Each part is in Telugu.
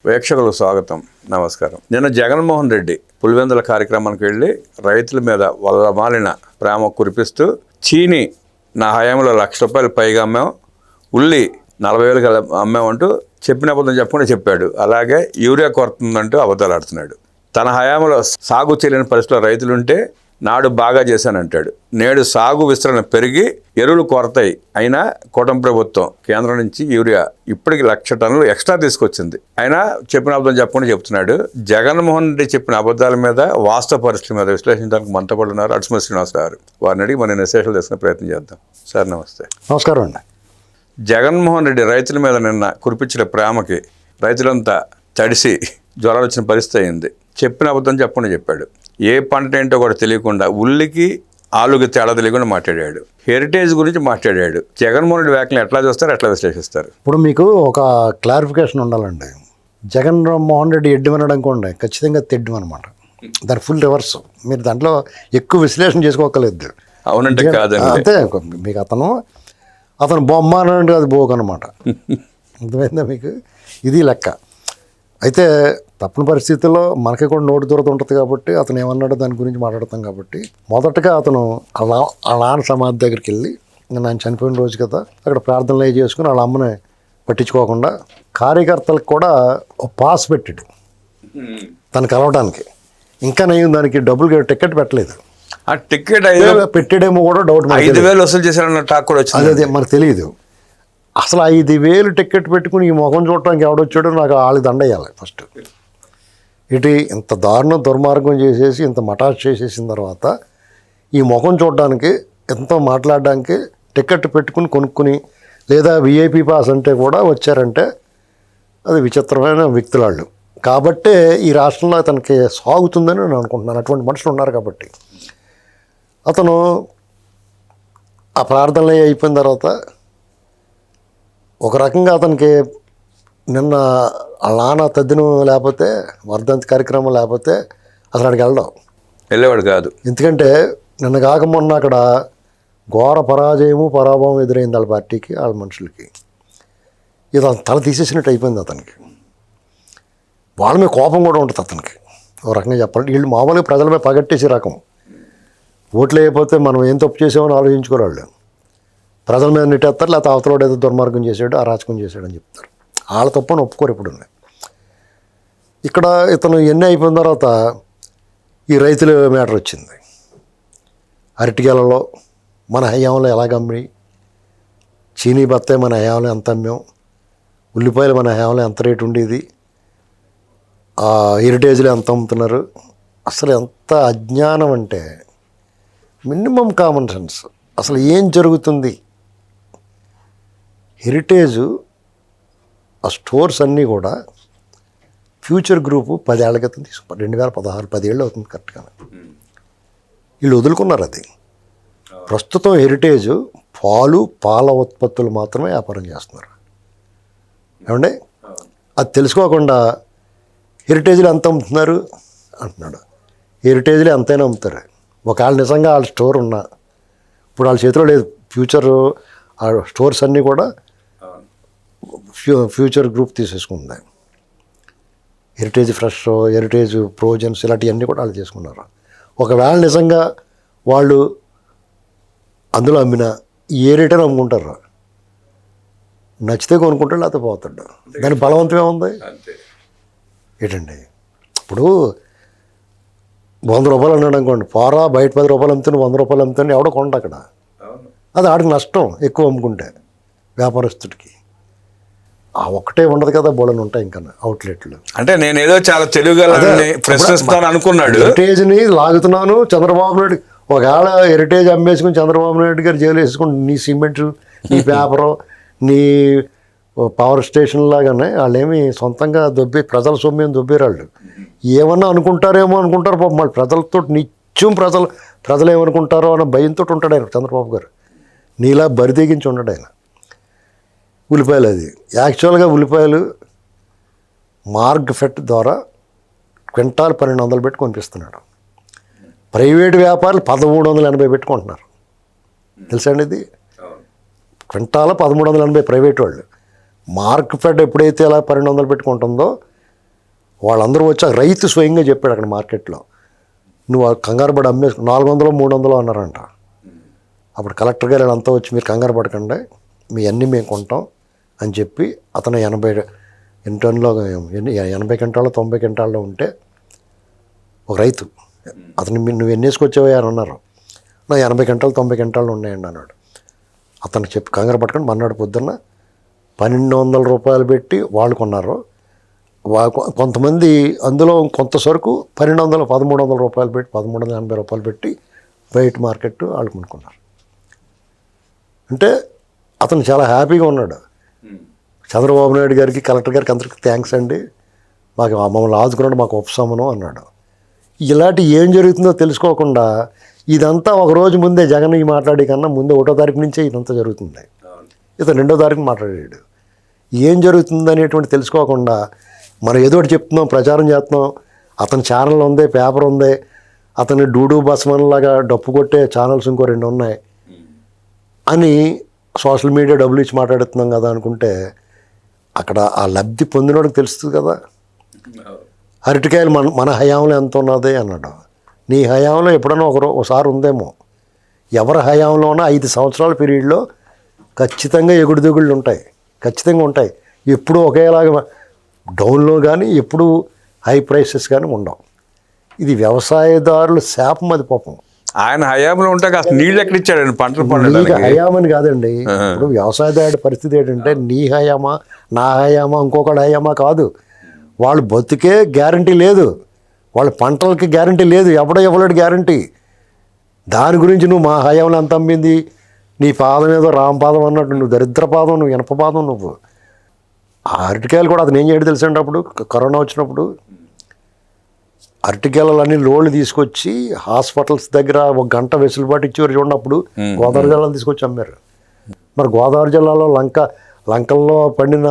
ప్రేక్షకులకు స్వాగతం, నమస్కారం. నిన్న జగన్మోహన్ రెడ్డి పులివెందుల కార్యక్రమానికి వెళ్ళి రైతుల మీద వాళ్ళ మాలిన ప్రేమ కురిపిస్తూ చీని నా హయాంలో ₹1,00,000 పైగా అమ్మాం, ఉల్లి 40,000 అమ్మామంటూ చెప్పిన అబద్ధం చెప్పకుండా చెప్పాడు. అలాగే యూరియా కొరత ఉందంటూ అబద్ధాలు ఆడుతున్నాడు. తన హయాంలో సాగు చేయలేని పరిస్థితుల్లో రైతులుంటే నాడు బాగా చేశానంటాడు. నేడు సాగు విస్తరణ పెరిగి ఎరువులు కొరతాయి అయినా కూటమి ప్రభుత్వం కేంద్రం నుంచి యూరియా ఇప్పటికి 1,00,000 టన్నులు ఎక్స్ట్రా తీసుకొచ్చింది. అయినా చెప్పిన అబద్ధం చెప్పకుండా చెప్తున్నాడు. జగన్మోహన్ రెడ్డి చెప్పిన అబద్ధాల మీద వాస్తవ పరిస్థితుల మీద విశ్లేషించడానికి మనతో పాటు ఉన్నారు అడుసుమల్లి శ్రీనివాసరావు గారు. వారిని అడిగి మనం విశేషాలు తీసుకునే ప్రయత్నం చేద్దాం. సార్ నమస్తే. నమస్కారం అండి. జగన్మోహన్ రెడ్డి రైతుల మీద నిన్న కురిపించిన ప్రేమకి రైతులంతా తడిసి జ్వరాలు వచ్చిన పరిస్థితి అయింది. చెప్పిన అబద్ధం చెప్పకుండా చెప్పాడు. ఏ పంట ఏంటో కూడా తెలియకుండా ఉల్లికి ఆలుకి తేడా తెలియకుండా మాట్లాడాడు. హెరిటేజ్ గురించి మాట్లాడాడు. జగన్మోహన్ రెడ్డి వ్యాఖ్యలు ఎట్లా చూస్తారు, ఎట్లా విశ్లేషిస్తారు? ఇప్పుడు మీకు ఒక క్లారిఫికేషన్ ఉండాలండి. జగన్మోహన్ రెడ్డి ఎడ్డు అనడం ఖచ్చితంగా తెడ్డు అనమాట. దాని ఫుల్ రివర్స్. మీరు దాంట్లో ఎక్కువ విశ్లేషణ చేసుకోకలేదు. అవునంటే కాదండి, అంతే. మీకు అతను బొమ్మ అనంటే అది బోకు అనమాట. అర్థమైందా మీకు? ఇది లెక్క. అయితే తప్పని పరిస్థితుల్లో మనకి కూడా నోటి దూరత ఉంటుంది కాబట్టి అతను ఏమన్నాడో దాని గురించి మాట్లాడతాం. కాబట్టి మొదటగా అతను వాళ్ళ నాన్న సమాధి దగ్గరికి వెళ్ళి, నేను చనిపోయిన రోజు కదా, అక్కడ ప్రార్థనలు అవి చేసుకుని వాళ్ళ అమ్మని పట్టించుకోకుండా కార్యకర్తలకు కూడా పాస్ పెట్టాడు తను కలవడానికి. ఇంకా నేను దానికి డబ్బులు టికెట్ పెట్టలేదు. ఆ టికెట్ పెట్టాడేమో కూడా డౌట్. 5,000 వసూలు చేశారన్న టాక్ కూడా వచ్చింది. అదే మనకు తెలియదు. అసలు 5,000 టికెట్ పెట్టుకుని ఈ ముఖం చూడటానికి ఎవడొచ్చాడో నాకు వాళ్ళకి దండయ్యాలి ఫస్ట్. ఇటు ఇంత దారుణం దుర్మార్గం చేసేసి ఇంత మటాష్ చేసేసిన తర్వాత ఈ ముఖం చూడడానికి ఎంతో మాట్లాడడానికి టికెట్ పెట్టుకుని కొనుక్కుని లేదా విఐపి పాస్ అంటే కూడా వచ్చారంటే అది విచిత్రమైన వ్యక్తులాళ్ళు. కాబట్టే ఈ రాష్ట్రంలో అతనికి సాగుతుందని నేను అనుకుంటున్నాను. అటువంటి మనుషులు ఉన్నారు కాబట్టి. అతను ఆ ప్రార్థనలు అయిపోయిన తర్వాత ఒక రకంగా అతనికి నిన్న వాళ్ళ నాన్న తద్దినం లేకపోతే వర్ధంతి కార్యక్రమం లేకపోతే అసలు అక్కడికి వెళ్ళేవాడు కాదు. ఎందుకంటే నిన్న కాక మొన్న అక్కడ ఘోర పరాభవం ఎదురైంది వాళ్ళ పార్టీకి, వాళ్ళ మనుషులకి. ఇది తల తీసేసినట్టు అయిపోయింది అతనికి. వాళ్ళ మీద కోపం కూడా ఉంటుంది అతనికి. ఒక రకంగా చెప్పాలంటే వీళ్ళు మామూలుగా ప్రజలపై పగట్టేసే రకం. ఓట్లు వేయకపోతే మనం ఏం తప్పు చేసామని ఆలోచించుకోరాళ్ళు. ప్రజల మీద నెట్టేస్తారు, లేకపోతే అవతలోడు ఏదో దుర్మార్గం చేశాడు, అరాచకం చేశాడు అని చెప్తారు. వాళ్ళ తప్పని ఒప్పుకోరు. ఇప్పుడు ఇక్కడ ఇతను ఎన్ని అయిపోయిన తర్వాత ఈ రైతుల మ్యాటర్ వచ్చింది. అరటిగేలలో మన హయాంలో ఎలాగమ్మి, చీనీ బత్తాయి మన హయాంలో ఎంత అమ్మాం, ఉల్లిపాయలు మన హయాంలో ఎంత రేటు ఉండేది, హెరిటేజ్లో ఎంత అమ్ముతున్నారు. అసలు ఎంత అజ్ఞానం అంటే మినిమం కామన్ సెన్స్. అసలు ఏం జరుగుతుంది? హెరిటేజు ఆ స్టోర్స్ అన్నీ కూడా ఫ్యూచర్ గ్రూపు 10 ఏళ్ల క్రితం తీసుకున్నారు. 2016, 10 ఏళ్ళు అవుతుంది కరెక్ట్గా. వీళ్ళు వదులుకున్నారు అది. ప్రస్తుతం హెరిటేజ్ పాల ఉత్పత్తులు మాత్రమే వ్యాపారం చేస్తున్నారు. ఏమంటే అది తెలుసుకోకుండా హెరిటేజ్లో ఎంత అమ్ముతున్నారు అంటున్నాడు. హెరిటేజ్లో ఎంతైనా అమ్ముతారు. ఒకవేళ నిజంగా వాళ్ళ స్టోర్ ఉన్నా, ఇప్పుడు వాళ్ళ చేతిలో లేదు. ఫ్యూచర్ ఆ స్టోర్స్ అన్నీ కూడా ఫ్యూచర్ గ్రూప్ తీసేసుకుంది. హెరిటేజ్ ఫ్రెష్, హెరిటేజ్ ప్రోజన్స్ ఇలాంటివన్నీ కూడా వాళ్ళు చేసుకున్నారు. ఒకవేళ నిజంగా వాళ్ళు అందులో అమ్మినా ఏ రేటైనా అమ్ముకుంటారు. నచ్చితే కొనుక్కుంటాడు, లేకపోతే పోతాడు. దాని బలవంతమే ఉంది ఏంటండి. ఇప్పుడు 100 రూపాయలు అన్నాడు అనుకోండి, పోరా బయట 10 రూపాయలు అమ్ముతాను, 100 రూపాయలు అమ్ముతాను, ఎవడో కొంట అక్కడ. అది ఆడికి నష్టం ఎక్కువ అమ్ముకుంటే వ్యాపారస్తుడికి. ఆ ఒక్కటే ఉండదు కదా, బోళని ఉంటాయి ఇంకా అవుట్లెట్లు. అంటే నేను ఏదో చాలా తెలుగుగా ప్రశ్నిస్తాను అనుకున్నాడు. హెరిటేజ్ని లాగుతున్నాను చంద్రబాబు నాయుడు. ఒకవేళ హెరిటేజ్ అమ్మేసుకుని చంద్రబాబు నాయుడు గారు జైలు వేసుకుని నీ సిమెంట్, నీ పేపరు, నీ పవర్ స్టేషన్ లాగానే వాళ్ళేమి సొంతంగా ప్రజల సొమ్మేం దొబ్బేరాళ్ళు. ఏమన్నా అనుకుంటారేమో అనుకుంటారు పాపం. మళ్ళీ ప్రజలతో నిత్యం ప్రజలు ఏమనుకుంటారో అన్న భయంతో ఉంటాడు ఆయన చంద్రబాబు గారు. నీలా బరితెగించి ఉన్నాడు ఆయన. ఉల్లిపాయలు అది యాక్చువల్గా ఉల్లిపాయలు మార్కెట్ ద్వారా క్వింటాల్ 1,200 పెట్టి కొనిపిస్తున్నాడు. ప్రైవేటు వ్యాపారులు 1,380 పెట్టుకుంటున్నారు. తెలుసా అండి ఇది? క్వింటాల్ 1,380 ప్రైవేట్ వాళ్ళు. మార్కెట్ ఎప్పుడైతే అలా 1,200 పెట్టుకుంటుందో వాళ్ళందరూ వచ్చి రైతు స్వయంగా చెప్పాడు అక్కడ మార్కెట్లో, నువ్వు కంగారు పడి అమ్మేసుకు 400 300 అన్నారంట. అప్పుడు కలెక్టర్ గారు అంతా వచ్చి మీరు కంగారు పడకండి, మీ అన్నీ మేము కొంటాం అని చెప్పి అతను 80 టన్నులో 80 క్వింటాల్లో 90 క్వింటాల్లో ఉంటే ఒక రైతు అతను నువ్వు ఎన్ని వేసుకొచ్చావా అని అన్నారు. నా 80 క్వింటాలు 90 క్వింటాల్లో ఉన్నాయండి అన్నాడు. అతనికి చెప్పి కంగారు పట్టుకొని మన్నాడు పొద్దున్న 1200 రూపాయలు పెట్టి వాళ్ళు కొన్నారు. కొంతమంది అందులో కొంత సరుకు 1300 రూపాయలు పెట్టి 1380 రూపాయలు పెట్టి బయట మార్కెట్ వాళ్ళు కొనుక్కున్నారు. అంటే అతను చాలా హ్యాపీగా ఉన్నాడు. చంద్రబాబు నాయుడు గారికి కలెక్టర్ గారికి అందరికీ థ్యాంక్స్ అండి, మాకు మమ్మల్ని ఆదుకున్నాడు, మాకు ఉపశమనం అన్నాడు. ఇలాంటి ఏం జరుగుతుందో తెలుసుకోకుండా ఇదంతా ఒక రోజు ముందే జగన్ ఈ మాట్లాడే కన్నా ముందే 1వ తారీఖు నుంచే ఇదంతా జరుగుతుంది. ఇతను 2వ తారీఖు మాట్లాడాడు. ఏం జరుగుతుంది అనేటువంటి తెలుసుకోకుండా మనం ఏదో ఒకటి చెప్తున్నాం, ప్రచారం చేస్తున్నాం, అతని ఛానల్ ఉంది, పేపర్ ఉంది, అతని డూడు బస్మన్ లాగా డప్పు కొట్టే ఛానల్స్ ఇంకో 2 ఉన్నాయి అని సోషల్ మీడియా డబ్బులు ఇచ్చి మాట్లాడుతున్నాం కదా అనుకుంటే అక్కడ ఆ లబ్ధి పొందినోడికి తెలుస్తుంది కదా. అరటికాయలు మన హయాంలో ఎంత ఉన్నది అన్నాడు. నీ హయాంలో ఎప్పుడైనా ఒకసారి ఉందేమో. ఎవరి హయాంలో ఉన్నా 5 సంవత్సరాల పీరియడ్లో ఖచ్చితంగా ఎగుడు దిగుళ్ళు ఉంటాయి, ఖచ్చితంగా ఉంటాయి. ఎప్పుడూ ఒకేలాగా డౌన్లో కానీ ఎప్పుడు హై ప్రైసెస్ కానీ ఉండవు. ఇది వ్యవసాయదారుల శాపం, అది పాపం. ఆయన హయాంలో ఉంటే కాస్త నీళ్ళు ఎక్కడ ఇచ్చాడండి పంటలు నీకు పండడానికి? హయామని కాదండి. ఇప్పుడు వ్యవసాయదారుడి పరిస్థితి ఏంటంటే నీ హయామా నా హయామా ఇంకొకటి హయామా కాదు. వాళ్ళు బతుకే గ్యారంటీ లేదు, వాళ్ళ పంటలకి గ్యారంటీ లేదు, ఎవడో ఇవ్వలేడు గ్యారంటీ. దాని గురించి నువ్వు మా హయాంలో ఎంత అమ్మింది, నీ పాదం ఏదో రామపాదం అన్నట్టు నువ్వు దరిద్ర పాదం, నువ్వు ఇనప పాదం నువ్వు. ఆ అరటికాయలు కూడా అతను ఏం చేయడం తెలుసండి, అప్పుడు కరోనా వచ్చినప్పుడు అరటికాయలన్నీ లోళ్ళు తీసుకొచ్చి హాస్పిటల్స్ దగ్గర 1 గంట వెసులుబాటు ఇచ్చేవారు చూడండి. అప్పుడు గోదావరి జిల్లాలో తీసుకొచ్చి అమ్మారు. మరి గోదావరి జిల్లాలో లంకల్లో పండిన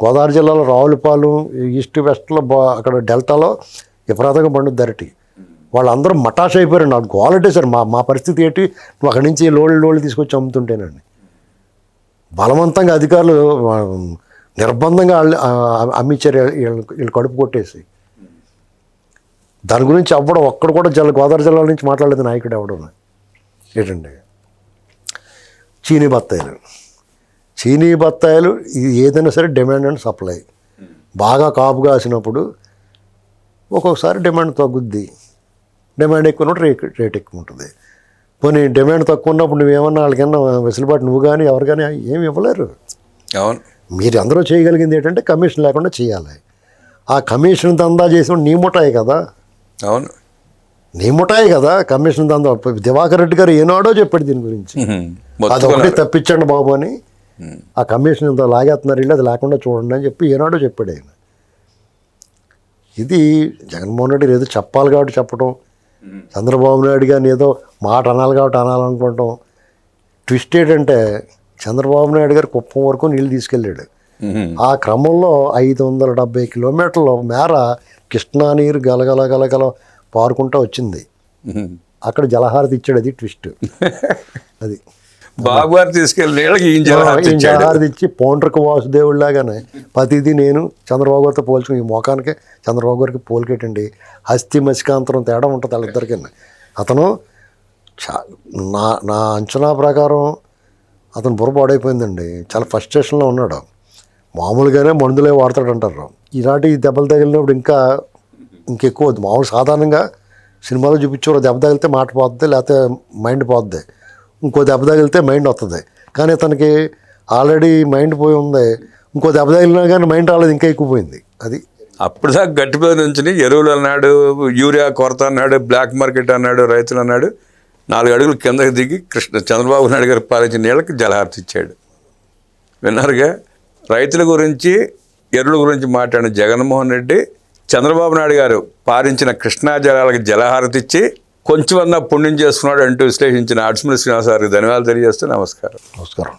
గోదావరి జిల్లాలో రావులపాలెం ఈస్ట్ వెస్ట్లో అక్కడ డెల్టాలో విపరీతంగా పండుద్ది అరటి. వాళ్ళందరూ మటాష్ అయిపోయారు. నాకు గోలెట్టేశారు. మా పరిస్థితి ఏంటి, నువ్వు అక్కడి నుంచి లోళ్ళు తీసుకొచ్చి అమ్ముతుంటేనండి. బలవంతంగా అధికారులు నిర్బంధంగా అమ్మించారు వీళ్ళు కడుపు కొట్టేసి. దాని గురించి అవ్వడం ఒక్కడు కూడా గోదావరి జిల్లా నుంచి మాట్లాడలేదు నాయకుడు ఎవడం. ఏంటండి చీనీ బత్తాయిలు ఇది ఏదైనా సరే డిమాండ్ అండ్ సప్లై. బాగా కాపు కాసినప్పుడు ఒక్కొక్కసారి డిమాండ్ తగ్గుద్ది, డిమాండ్ ఎక్కువ ఉన్నప్పుడు రేట్ ఎక్కువ ఉంటుంది. పోనీ డిమాండ్ తక్కువ ఉన్నప్పుడు నువ్వేమన్నా వాళ్ళకన్నా వెసులుబాటు నువ్వు కానీ ఎవరు కానీ ఏమి ఇవ్వలేరు. అవును, మీరు అందరూ చేయగలిగింది ఏంటంటే కమిషన్ లేకుండా చేయాలి. ఆ కమిషన్ దందా చేసిన నీ ముఠాయి కదా. అవును, నీ ముఠాయి కదా కమిషన్ దందా. దివాకర్ రెడ్డి గారు ఏనాడో చెప్పాడు దీని గురించి, అది ఒకటి తప్పించండి బాబు అని. ఆ కమిషన్ ఇంత లాగేస్తున్నారు వీళ్ళు, అది లేకుండా చూడండి అని చెప్పి ఏనాడో చెప్పాడు ఆయన. ఇది జగన్మోహన్ రెడ్డి ఏదో చెప్పాలి కాబట్టి చెప్పడం, చంద్రబాబు నాయుడు గారిని ఏదో మాట అనాలి కాబట్టి అనాలనుకోవటం. ట్విస్ట్ ఏంటంటే చంద్రబాబు నాయుడు గారు కుప్పం వరకు నీళ్ళు తీసుకెళ్ళాడు. ఆ క్రమంలో 570 కిలోమీటర్ల మేర కృష్ణా నీరు గలగల పారుకుంటూ వచ్చింది. అక్కడ జలహారతి ఇచ్చాడు. అది ట్విస్ట్. అది బాబు గారు తీసుకెళ్ళి జలహారతి ఇచ్చి పౌండ్రక వాసుదేవుడిలాగానే ప్రతిదీ నేను చంద్రబాబు గారితో పోల్చుకుని ఈ మోకానికి చంద్రబాబు గారికి పోలికేటండి. హస్తి మసికాంతరం తేడా ఉంటుంది వాళ్ళిద్దరికి. అతను నా అంచనా ప్రకారం అతను బుర్ర పాడైపోయిందండి. చాలా ఫ్రస్ట్రేషన్లో ఉన్నాడు. మామూలుగానే మందులే వాడతాడంటారు. ఇలాంటి దెబ్బలు తగిలినప్పుడు ఇంకెక్కువ వద్దు. మామూలు సాధారణంగా సినిమాలో చూపించేవారు దెబ్బ తగిలితే మాట పోద్ది, లేకపోతే మైండ్ పోద్ది. ఇంకో దెబ్బ తగిలితే మైండ్ వస్తుంది. కానీ తనకి ఆల్రెడీ మైండ్ పోయి ఉంది. ఇంకో దెబ్బ తగిలినా కానీ మైండ్ రాలేదు, ఇంకా ఎక్కువ పోయింది. అది అప్పుడు దాకా గట్టిపోయి నుంచి ఎరువులు అన్నాడు, యూరియా కొరత అన్నాడు, బ్లాక్ మార్కెట్ అన్నాడు, రైతులు అన్నాడు. 4 అడుగులు కిందకి దిగి చంద్రబాబు నాయుడు గారు పాలించిన నీళ్ళకి జలహారతి ఇచ్చాడు. విన్నారుగా. రైతుల గురించి ఎరువుల గురించి మాట్లాడిన జగన్మోహన్ రెడ్డి చంద్రబాబు నాయుడు గారు పాలించిన కృష్ణా జలాలకు జలహారతి ఇచ్చి కొంచెమన్నా పుణ్యం చేసుకున్నాడు అంటూ విశ్లేషించిన అడ్స్మిల్ శ్రీనివాస్ గారికి ధన్యవాదాలు తెలియజేస్తూ నమస్కారం.